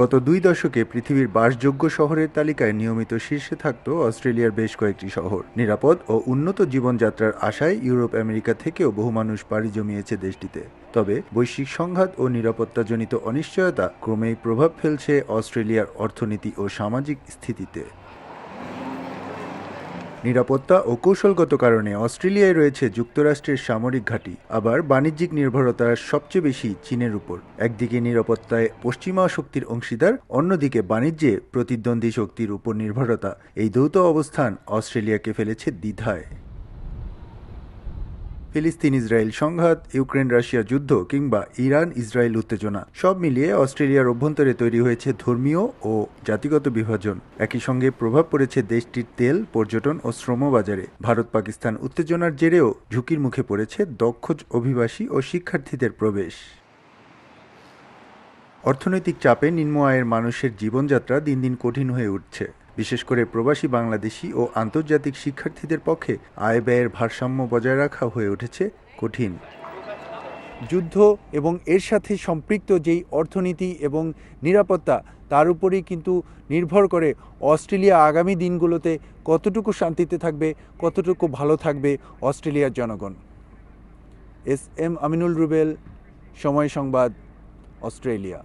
গত 2 দশকে পৃথিবীর বাসযোগ্য শহরের তালিকায় নিয়মিত শীর্ষে থাকত অস্ট্রেলিয়ার বেশ কয়েকটি শহর। নিরাপদ ও উন্নত জীবনযাত্রার আশায় ইউরোপ আমেরিকা থেকেও বহু মানুষ পাড়ি জমিয়েছে দেশটিতে। তবে বৈশ্বিক সংঘাত ও নিরাপত্তাজনিত অনিশ্চয়তা ক্রমেই প্রভাব ফেলছে অস্ট্রেলিয়ার অর্থনীতি ও সামাজিক স্থিতিতে। নিরাপত্তা ও কৌশলগত কারণে অস্ট্রেলিয়ায় রয়েছে যুক্তরাষ্ট্রের সামরিক ঘাঁটি, আবার বাণিজ্যিক নির্ভরতা সবচেয়ে বেশি চীনের উপর। একদিকে নিরাপত্তায় পশ্চিমা শক্তির অংশীদার, অন্যদিকে বাণিজ্যে প্রতিদ্বন্দ্বী শক্তির উপর নির্ভরতা। এই দ্বৈত অবস্থান অস্ট্রেলিয়াকে ফেলেছে দ্বিধায়। ফিলিস্তিন ইসরায়েল সংঘাত, ইউক্রেন রাশিয়া যুদ্ধ কিংবা ইরান ইসরায়েল উত্তেজনা সব মিলিয়ে অস্ট্রেলিয়ার অভ্যন্তরে তৈরি হয়েছে ধর্মীয় ও জাতিগত বিভাজন। একই সঙ্গে প্রভাব পড়েছে দেশটির তেল, পর্যটন ও শ্রম বাজারে। ভারত পাকিস্তান উত্তেজনার জেরেও ঝুঁকির মুখে পড়েছে দক্ষ অভিবাসী ও শিক্ষার্থীদের প্রবেশ। অর্থনৈতিক চাপে নিম্ন আয়ের মানুষের জীবনযাত্রা দিন দিন কঠিন হয়ে উঠছে। বিশেষ করে প্রবাসী বাংলাদেশি ও আন্তর্জাতিক শিক্ষার্থীদের পক্ষে আয় ব্যয়ের ভারসাম্য বজায় রাখা হয়ে উঠেছে কঠিন। যুদ্ধ এবং এর সাথে সম্পৃক্ত যেই অর্থনীতি এবং নিরাপত্তা, তার উপরেই কিন্তু নির্ভর করে অস্ট্রেলিয়া আগামী দিনগুলোতে কতটুকু শান্তিতে থাকবে, কতটুকু ভালো থাকবে অস্ট্রেলিয়ার জনগণ। এস এম আমিনুল রুবেল, সময় সংবাদ, অস্ট্রেলিয়া।